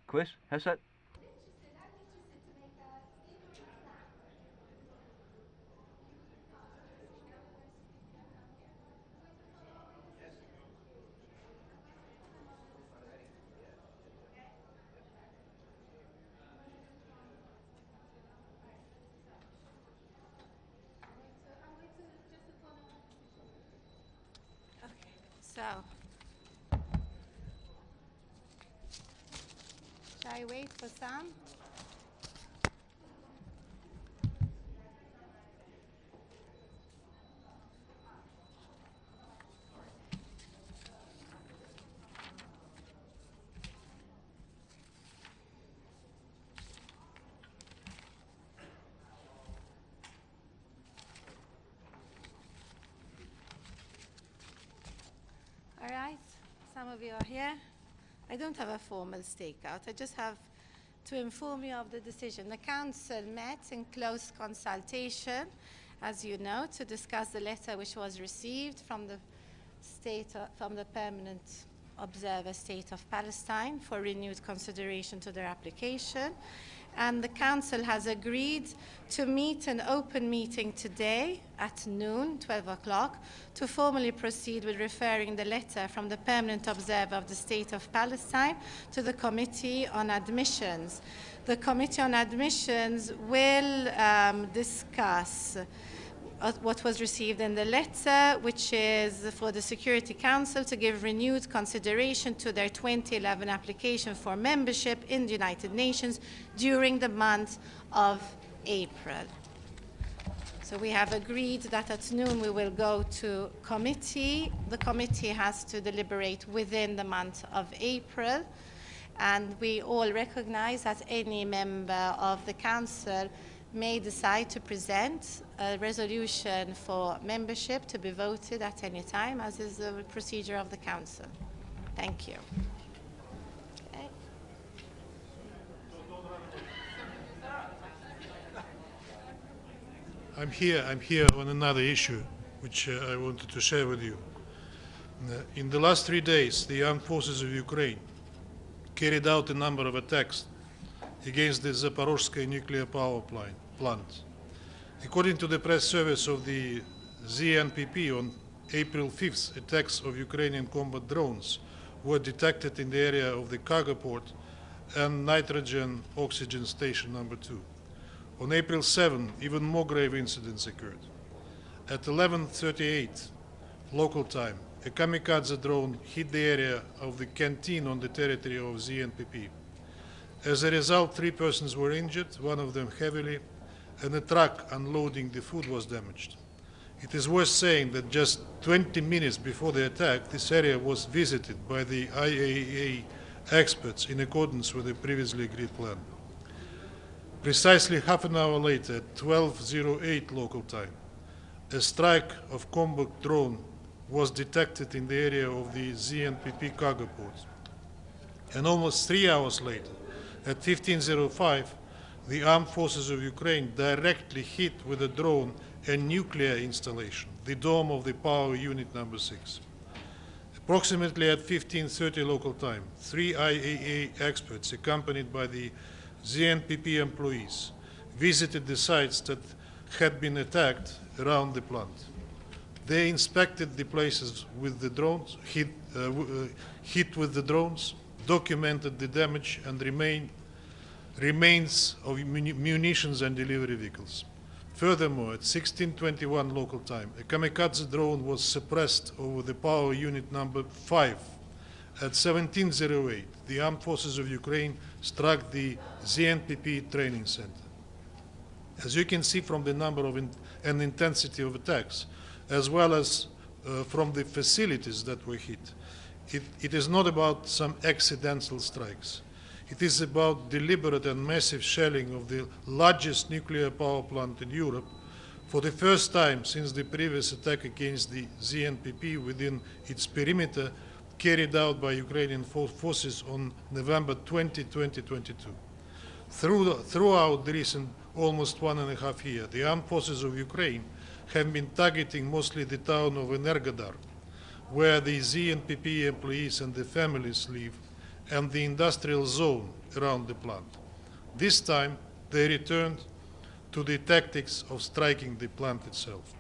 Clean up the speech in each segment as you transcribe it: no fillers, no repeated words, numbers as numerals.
Chris, how's that? So, shall I wait for Sam? All right, some of you are here. I don't have a formal stakeout. I just have to inform you of the decision. The Council met in close consultation, as you know, to discuss the letter which was received from the Permanent Observer State of Palestine for renewed consideration to their application. And the Council has agreed to meet an open meeting today at noon, 12 o'clock, to formally proceed with referring the letter from the Permanent Observer of the State of Palestine to the Committee on Admissions. The Committee on Admissions will discuss what was received in the letter, which is for the Security Council to give renewed consideration to their 2011 application for membership in the United Nations during the month of April. So we have agreed that at noon we will go to committee. The committee has to deliberate within the month of April, and we all recognize that any member of the Council may decide to present a resolution for membership to be voted at any time, as is the procedure of the Council. Thank you. Okay. I'm here on another issue, which I wanted to share with you. In the last 3 days, the armed forces of Ukraine carried out a number of attacks against the Zaporozhye nuclear power plant. According to the press service of the ZNPP, on April 5th, attacks of Ukrainian combat drones were detected in the area of the cargo port and nitrogen oxygen station number 2. On April 7, even more grave incidents occurred. At 11:38 local time, a kamikaze drone hit the area of the canteen on the territory of ZNPP. As a result, 3 persons were injured, one of them heavily, and a truck unloading the food was damaged. It is worth saying that just 20 minutes before the attack, this area was visited by the IAEA experts in accordance with the previously agreed plan. Precisely half an hour later, at 12:08 local time, a strike of combat drone was detected in the area of the ZNPP cargo port. And almost 3 hours later, at 15:05, the armed forces of Ukraine directly hit with a drone a nuclear installation, the dome of the power unit number 6. Approximately at 15:30 local time, 3 IAEA experts, accompanied by the ZNPP employees, visited the sites that had been attacked around the plant. They inspected the places with the drones, hit with the drones, documented the damage and remains of munitions and delivery vehicles. Furthermore, at 16:21 local time, a kamikaze drone was suppressed over the power unit number 5. At 17:08, the armed forces of Ukraine struck the ZNPP training center. As you can see from the number of and intensity of attacks, as well as from the facilities that were hit, it is not about some accidental strikes. It is about deliberate and massive shelling of the largest nuclear power plant in Europe for the first time since the previous attack against the ZNPP within its perimeter carried out by Ukrainian forces on November 20, 2022. Throughout the recent almost 1.5 years, the armed forces of Ukraine have been targeting mostly the town of Energodar, where the ZNPP employees and their families live, and the industrial zone around the plant. This time, they returned to the tactics of striking the plant itself.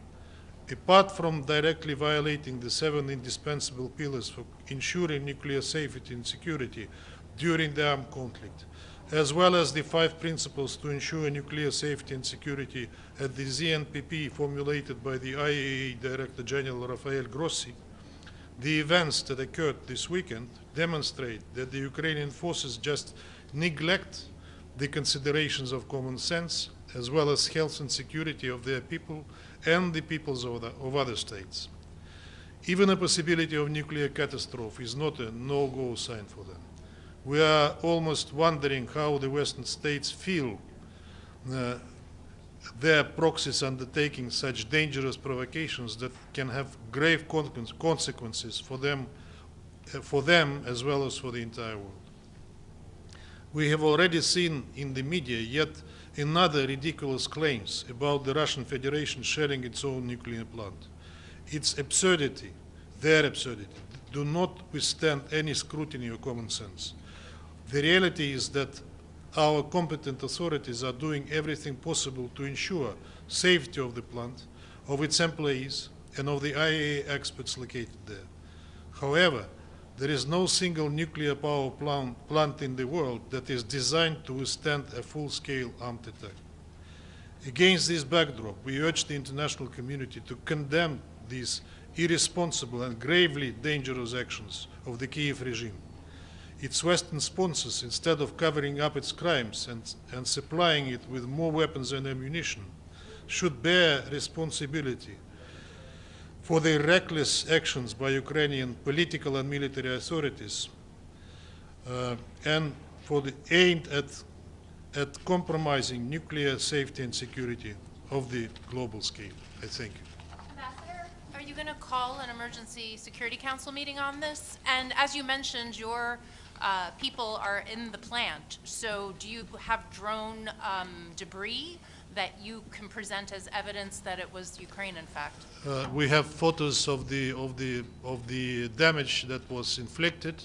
Apart from directly violating the 7 indispensable pillars for ensuring nuclear safety and security during the armed conflict, as well as the 5 principles to ensure nuclear safety and security at the ZNPP formulated by the IAEA Director General Rafael Grossi, the events that occurred this weekend demonstrate that the Ukrainian forces just neglect the considerations of common sense, as well as health and security of their people and the peoples of other states. Even a possibility of nuclear catastrophe is not a no-go sign for them. We are almost wondering how the Western states feel their proxies undertaking such dangerous provocations that can have grave consequences for them as well as for the entire world. We have already seen in the media yet another ridiculous claims about the Russian Federation sharing its own nuclear plant. Its absurdity, their absurdity, do not withstand any scrutiny or common sense. The reality is that our competent authorities are doing everything possible to ensure safety of the plant, of its employees, and of the IAEA experts located there. However, there is no single nuclear power plant in the world that is designed to withstand a full-scale armed attack. Against this backdrop, we urge the international community to condemn these irresponsible and gravely dangerous actions of the Kiev regime. Its Western sponsors, instead of covering up its crimes and supplying it with more weapons and ammunition, should bear responsibility for the reckless actions by Ukrainian political and military authorities and for the aimed at compromising nuclear safety and security of the global scale. I thank you. Ambassador, are you going to call an emergency Security Council meeting on this? And as you mentioned, your people are in the plant. So do you have drone debris that you can present as evidence that it was Ukraine, in fact? We have photos of the damage that was inflicted,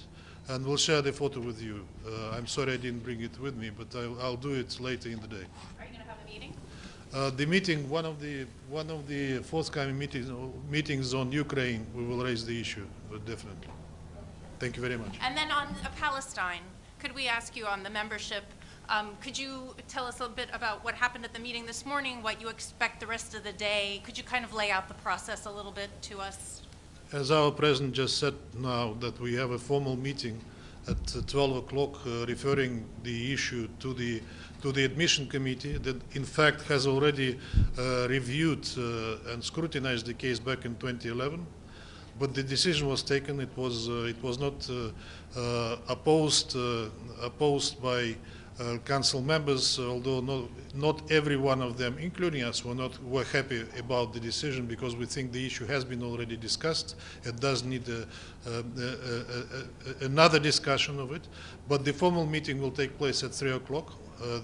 and we'll share the photo with you. I'm sorry I didn't bring it with me, but I'll do it later in the day. Are you going to have a meeting? The meeting, one of the forthcoming meetings on Ukraine, we will raise the issue, definitely. Thank you very much. And then on Palestine, could we ask you on the membership, could you tell us a little bit about what happened at the meeting this morning, what you expect the rest of the day? Could you kind of lay out the process a little bit to us? As our president just said now, that we have a formal meeting at 12 o'clock referring the issue to the admission committee that in fact has already reviewed and scrutinized the case back in 2011. But the decision was taken. It was not opposed by council members, although not every one of them, including us, were happy about the decision because we think the issue has been already discussed. It does need another discussion of it. But the formal meeting will take place at 3 o'clock.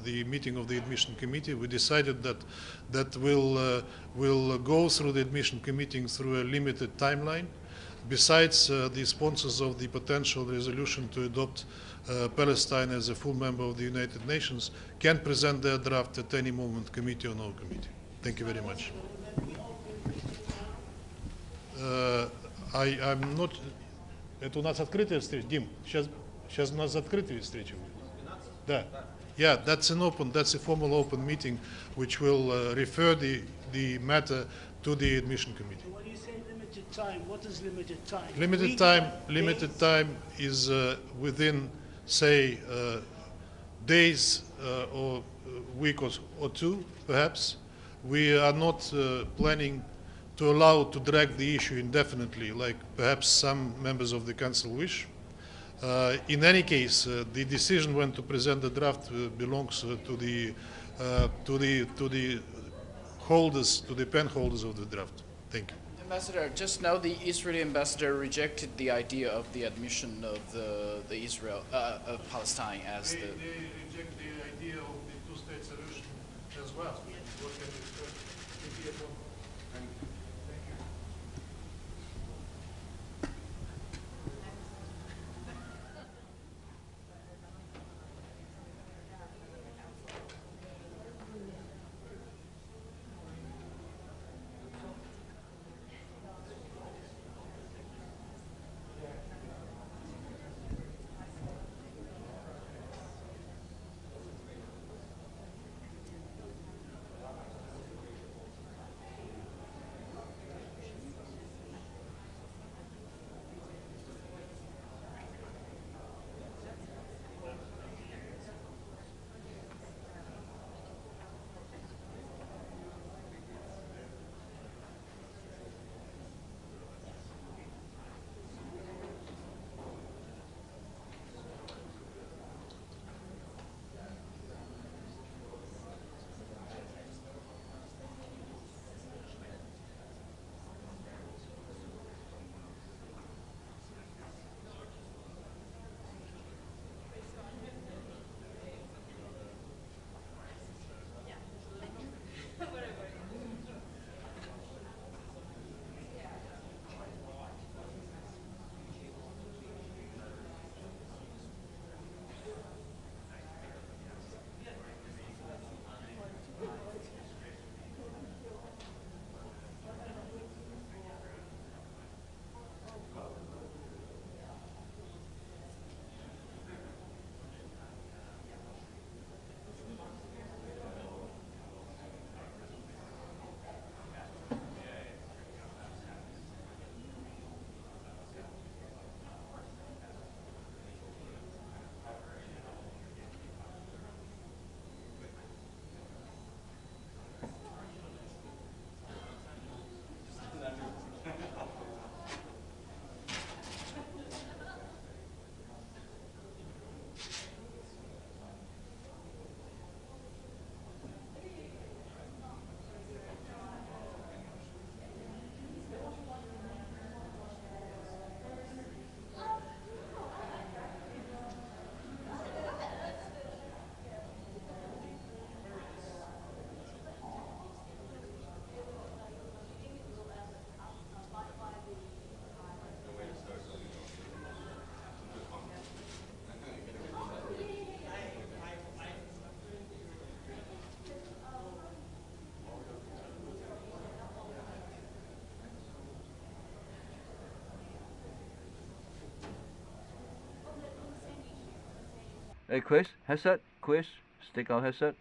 The meeting of the admission committee. We decided that we'll go through the admission committee through a limited timeline. Besides the sponsors of the potential resolution to adopt Palestine as a full member of the United Nations can present their draft at any moment, committee or no committee. Thank you very much. I'm not... Это у нас открытая встреча, Дим. Сейчас у нас закрытая встреча. Да. Yeah, that's a formal open meeting which will refer the matter to the admission committee. When you say limited time, what is limited time? Limited time is within, say, days or a week or two, perhaps. We are not planning to allow to drag the issue indefinitely, like perhaps some members of the council wish. In any case, the decision when to present the draft belongs to the holders, to the pen holders of the draft. Thank you. Ambassador, just now the Israeli ambassador rejected the idea of the admission of the Israel of Palestine as They reject the idea of the two-state solution as well. Hey, Chris, headset? Chris, stick out headset.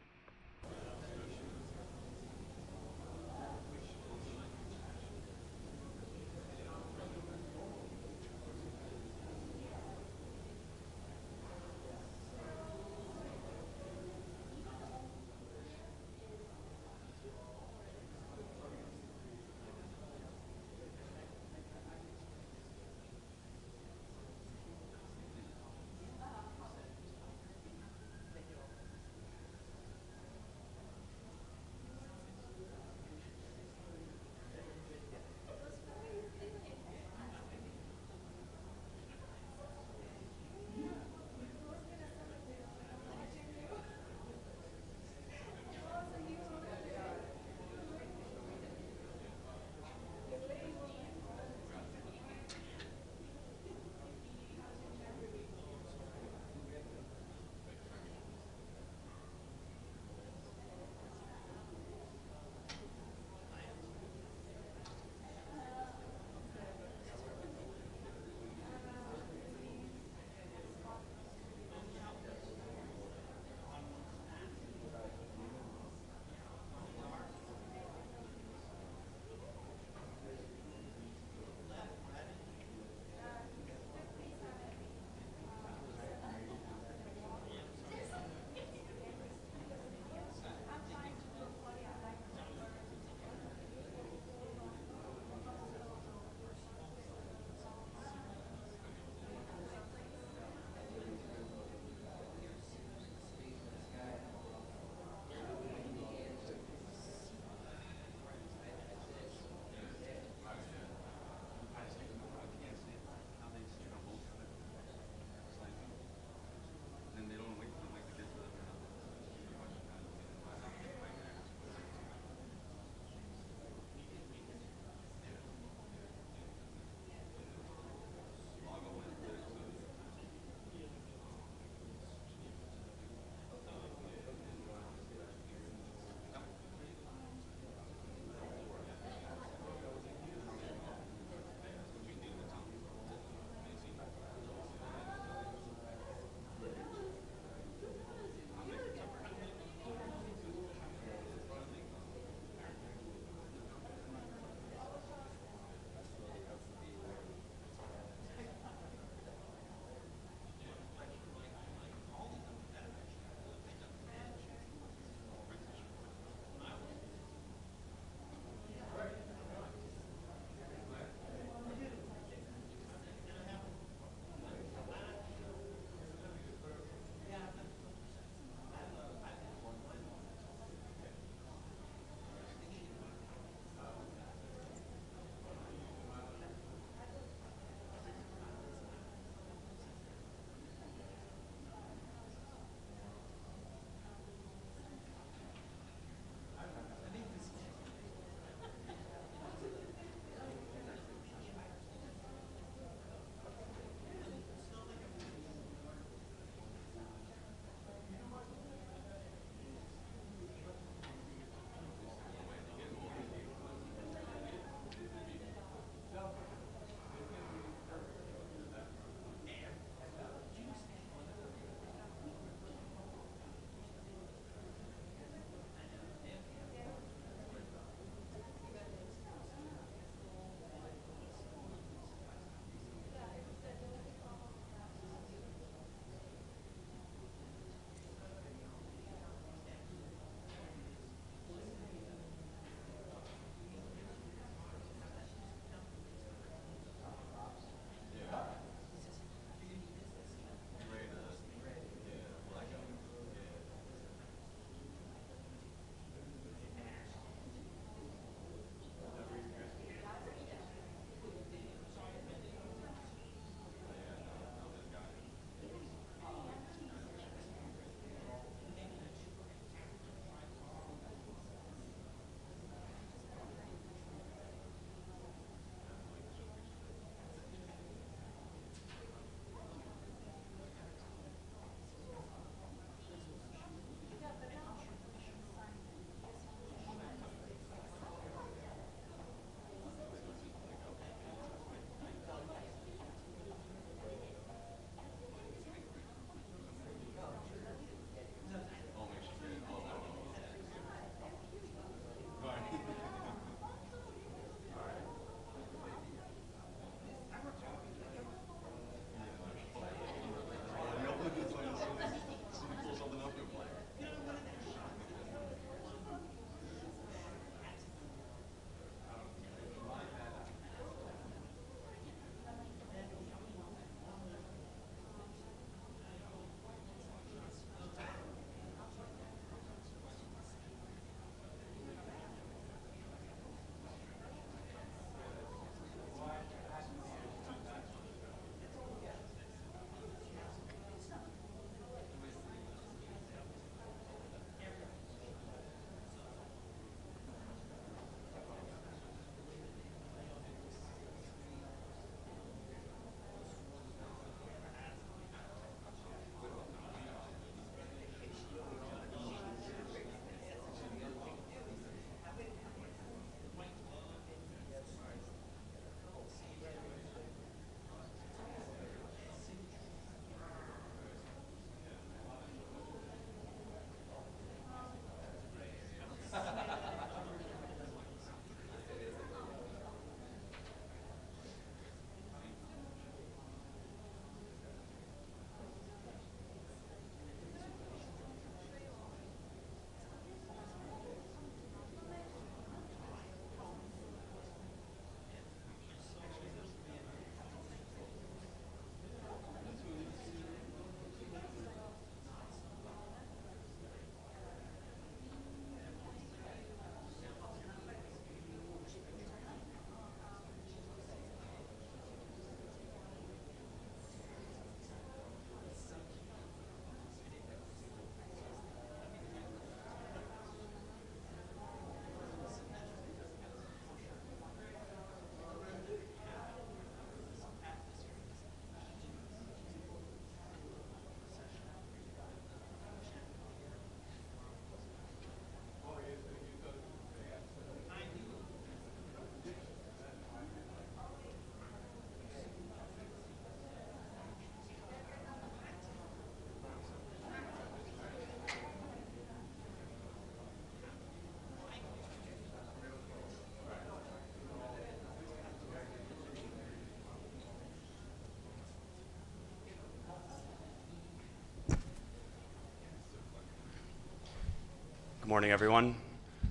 Good morning, everyone.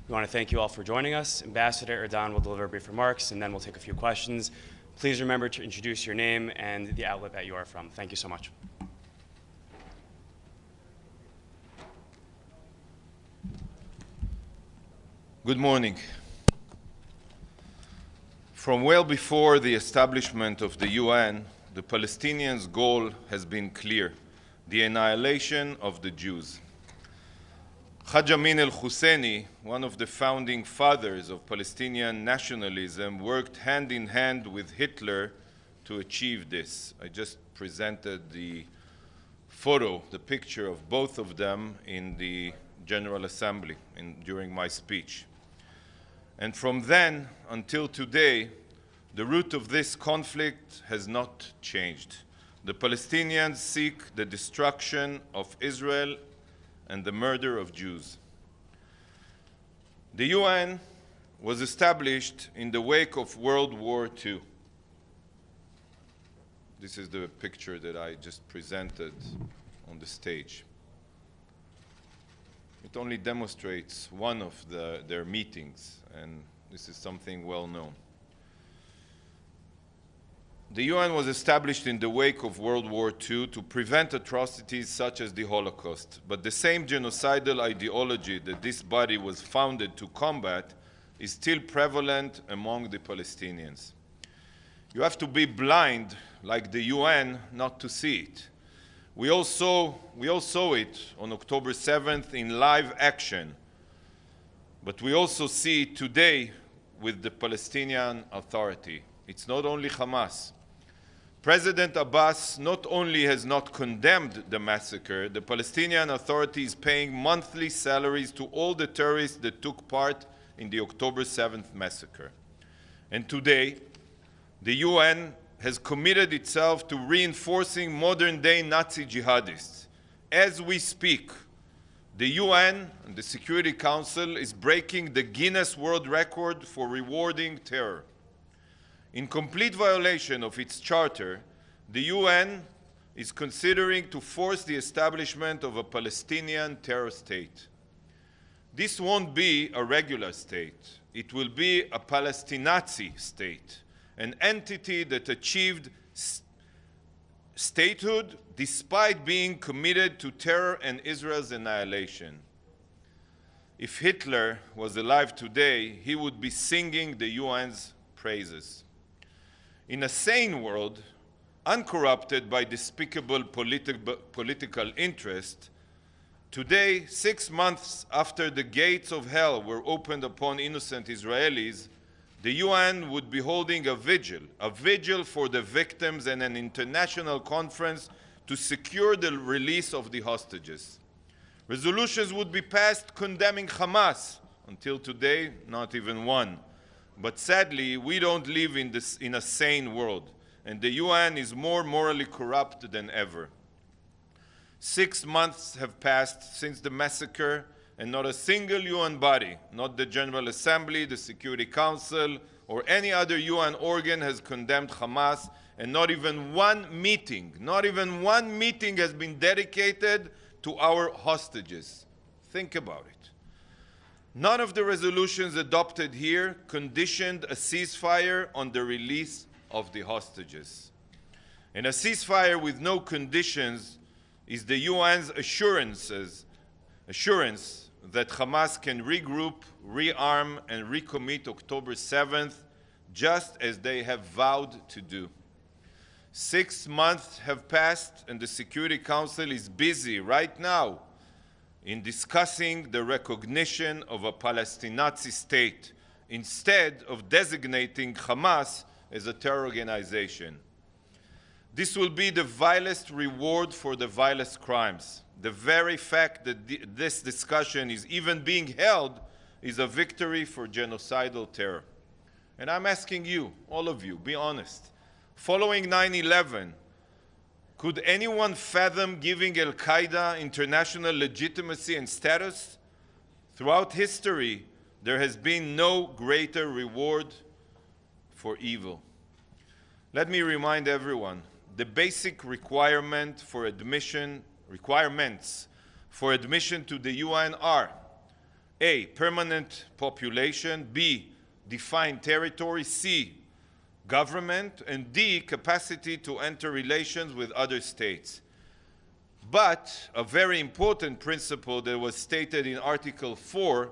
We want to thank you all for joining us. Ambassador Erdogan will deliver brief remarks, and then we'll take a few questions. Please remember to introduce your name and the outlet that you are from. Thank you so much. Good morning. From well before the establishment of the UN, the Palestinians' goal has been clear: the annihilation of the Jews. Haj Amin al-Husseini, one of the founding fathers of Palestinian nationalism, worked hand in hand with Hitler to achieve this. I just presented the photo, the picture of both of them in the General Assembly during my speech. And from then until today, the root of this conflict has not changed. The Palestinians seek the destruction of Israel and the murder of Jews. The UN was established in the wake of World War II. This is the picture that I just presented on the stage. It only demonstrates one of their meetings, and this is something well known. The UN was established in the wake of World War II to prevent atrocities such as the Holocaust, but the same genocidal ideology that this body was founded to combat is still prevalent among the Palestinians. You have to be blind, like the UN, not to see it. We all saw it on October 7th in live action, but we also see it today with the Palestinian Authority. It's not only Hamas. President Abbas not only has not condemned the massacre, the Palestinian Authority is paying monthly salaries to all the terrorists that took part in the October 7th massacre. And today, the UN has committed itself to reinforcing modern-day Nazi jihadists. As we speak, the UN and the Security Council is breaking the Guinness World Record for rewarding terror. In complete violation of its charter, the UN is considering to force the establishment of a Palestinian terror state. This won't be a regular state. It will be a Palestinazi state, an entity that achieved statehood despite being committed to terror and Israel's annihilation. If Hitler was alive today, he would be singing the UN's praises. In a sane world, uncorrupted by despicable political interest, today, 6 months after the gates of hell were opened upon innocent Israelis, the UN would be holding a vigil for the victims and an international conference to secure the release of the hostages. Resolutions would be passed condemning Hamas. Until today, not even one. But sadly, we don't live in a sane world, and the UN is more morally corrupt than ever. 6 months have passed since the massacre, and not a single UN body, not the General Assembly, the Security Council, or any other UN organ has condemned Hamas, and not even one meeting has been dedicated to our hostages. Think about it. None of the resolutions adopted here conditioned a ceasefire on the release of the hostages. And a ceasefire with no conditions is the UN's assurance that Hamas can regroup, rearm, and recommit October 7th, just as they have vowed to do. 6 months have passed, and the Security Council is busy right now in discussing the recognition of a Palestinazi state, instead of designating Hamas as a terror organization. This will be the vilest reward for the vilest crimes. The very fact that this discussion is even being held is a victory for genocidal terror. And I'm asking you, all of you, be honest. Following 9/11, could anyone fathom giving Al-Qaeda international legitimacy and status? Throughout history, there has been no greater reward for evil. Let me remind everyone, the basic requirements for admission to the UN are A, permanent population, B, defined territory, C, government, and D, capacity to enter relations with other states. But a very important principle that was stated in Article 4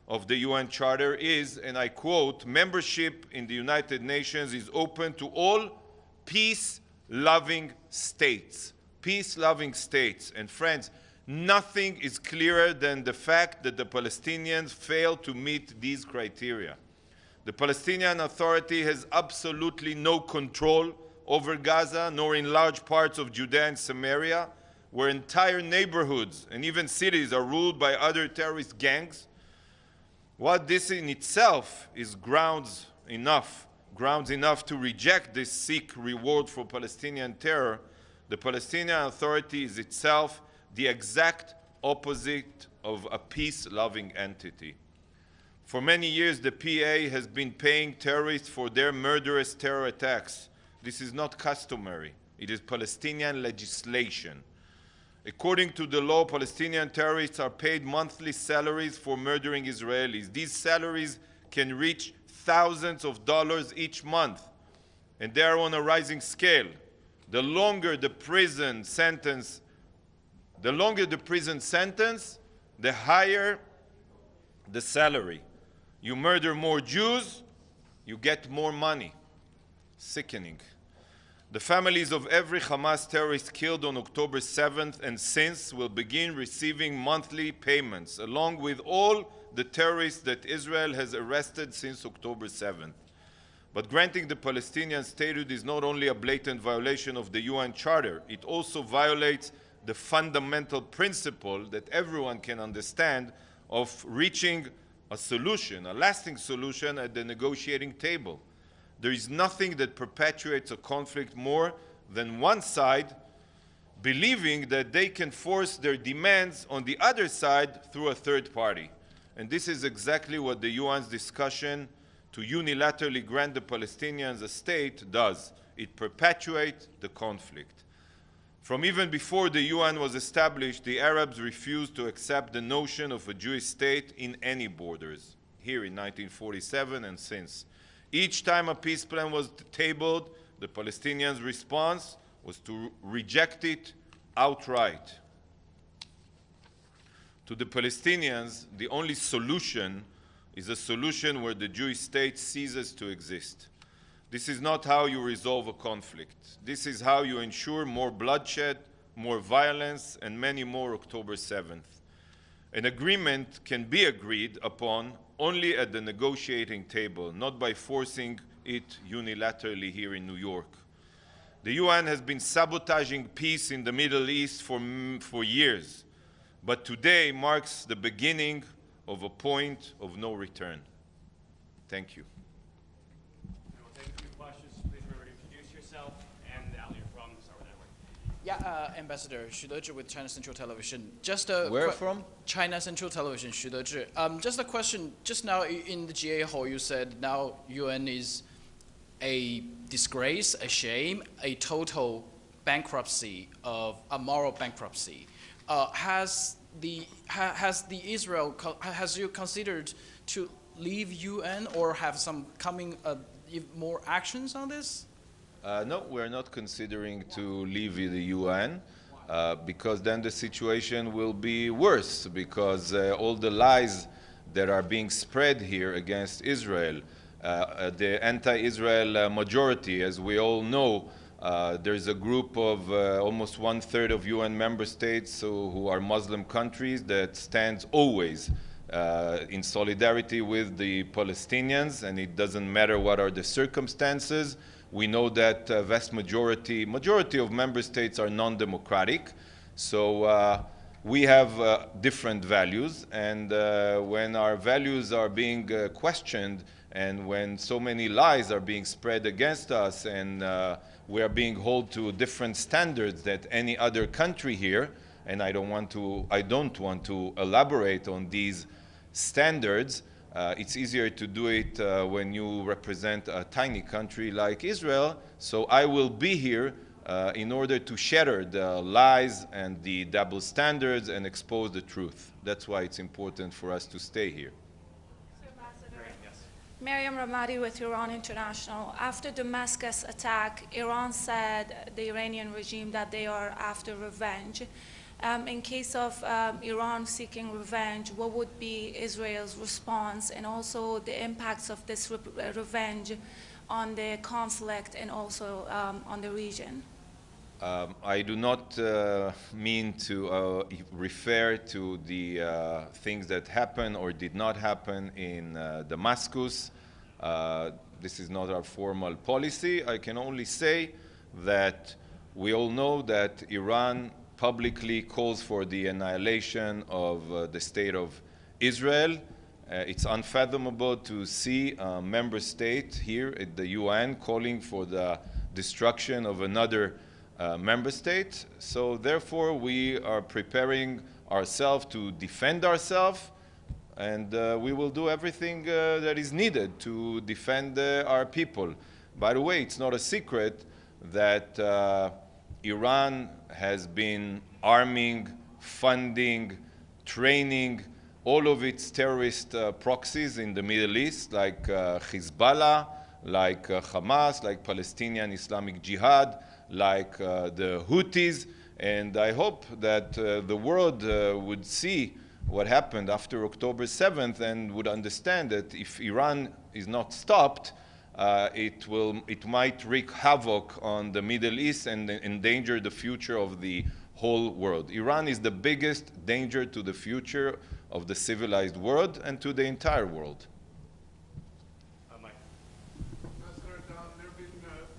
of the UN Charter is, and I quote, membership in the United Nations is open to all peace-loving states. Peace-loving states. And friends, nothing is clearer than the fact that the Palestinians fail to meet these criteria. The Palestinian Authority has absolutely no control over Gaza, nor in large parts of Judea and Samaria, where entire neighborhoods and even cities are ruled by other terrorist gangs. What this in itself is grounds enough to reject this seek reward for Palestinian terror. The Palestinian Authority is itself the exact opposite of a peace-loving entity. For many years, the PA has been paying terrorists for their murderous terror attacks. This is not customary. It is Palestinian legislation. According to the law, Palestinian terrorists are paid monthly salaries for murdering Israelis. These salaries can reach thousands of dollars each month, and they are on a rising scale. The longer the prison sentence, the higher the salary. You murder more Jews, you get more money. Sickening. The families of every Hamas terrorist killed on October 7th and since will begin receiving monthly payments, along with all the terrorists that Israel has arrested since October 7th. But granting the Palestinian statehood is not only a blatant violation of the UN Charter, it also violates the fundamental principle that everyone can understand of reaching a solution, a lasting solution at the negotiating table. There is nothing that perpetuates a conflict more than one side believing that they can force their demands on the other side through a third party. And this is exactly what the UN's discussion to unilaterally grant the Palestinians a state does. It perpetuates the conflict. From even before the UN was established, the Arabs refused to accept the notion of a Jewish state in any borders, here in 1947 and since. Each time a peace plan was tabled, the Palestinians' response was to reject it outright. To the Palestinians, the only solution is a solution where the Jewish state ceases to exist. This is not how you resolve a conflict. This is how you ensure more bloodshed, more violence, and many more October 7th. An agreement can be agreed upon only at the negotiating table, not by forcing it unilaterally here in New York. The UN has been sabotaging peace in the Middle East for years, but today marks the beginning of a point of no return. Thank you. We'll take a few questions. Please remember to introduce yourself and the outlet you're from. Start with that way. Yeah, Ambassador Xu Dezhi with China Central Television. Where from? China Central Television, Xu Dezhi. Just a question. Just now in the GA hall, you said now UN is a disgrace, a shame, a total bankruptcy of a moral bankruptcy. Has you considered to leave UN or have some coming more actions on this? No, we're not considering to leave the UN because then the situation will be worse because all the lies that are being spread here against Israel, the anti-Israel majority, as we all know, there's a group of almost 1/3 of UN member states who are Muslim countries that stands always in solidarity with the Palestinians, and it doesn't matter what are the circumstances. We know that vast majority of member states are non-democratic, so we have different values, and when our values are being questioned, and when so many lies are being spread against us, and we are being held to different standards that any other country here, and I don't want to elaborate on these standards. It's easier to do it when you represent a tiny country like Israel. So I will be here in order to shatter the lies and the double standards and expose the truth. That's why it's important for us to stay here. Mariam Ramadi with Iran International. After Damascus attack, Iran said, the Iranian regime, that they are after revenge. In case of Iran seeking revenge, what would be Israel's response, and also the impacts of this revenge on the conflict and also on the region? I do not mean to refer to the things that happened or did not happen in Damascus. This is not our formal policy. I can only say that we all know that Iran publicly calls for the annihilation of the state of Israel. It's unfathomable to see a member state here at the UN calling for the destruction of another member state. So therefore, we are preparing ourselves to defend ourselves, and we will do everything that is needed to defend our people. By the way, it's not a secret that Iran has been arming, funding, training all of its terrorist proxies in the Middle East, like Hezbollah, like Hamas, like Palestinian Islamic Jihad, like the Houthis. And I hope that the world would see what happened after October 7th and would understand that if Iran is not stopped, it might wreak havoc on the Middle East and endanger the future of the whole world. Iran is the biggest danger to the future of the civilized world and to the entire world. Mike. Ambassador Don, there have been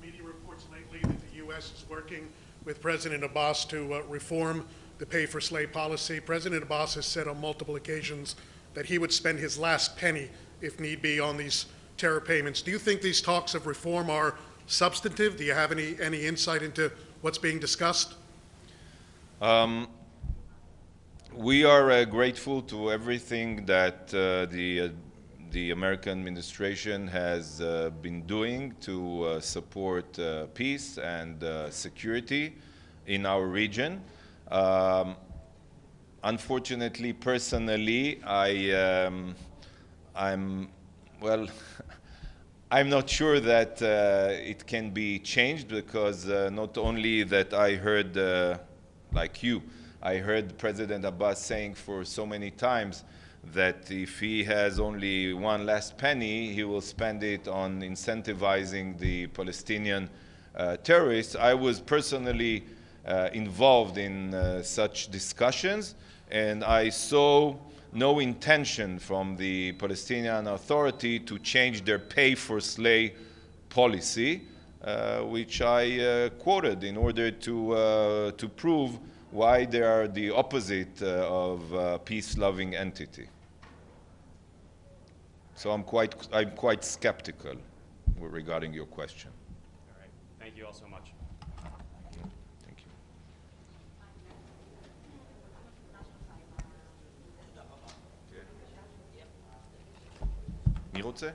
media reports lately that the U.S. is working with President Abbas to reform the pay-for-slay policy. President Abbas has said on multiple occasions that he would spend his last penny, if need be, on these terror payments. Do you think these talks of reform are substantive? Do you have any insight into what's being discussed? We are grateful to everything that the American administration has been doing to support peace and security in our region. Unfortunately, personally, I'm not sure that it can be changed, because not only that I heard, like you, I heard President Abbas saying for so many times that if he has only one last penny, he will spend it on incentivizing the Palestinian terrorists. I was personally involved in such discussions, and I saw no intention from the Palestinian Authority to change their pay-for-slay policy, which I quoted in order to prove why they are the opposite of a peace-loving entity. So I'm quite skeptical regarding your question. All right. Thank you all so much. Thank you. מי רוצה?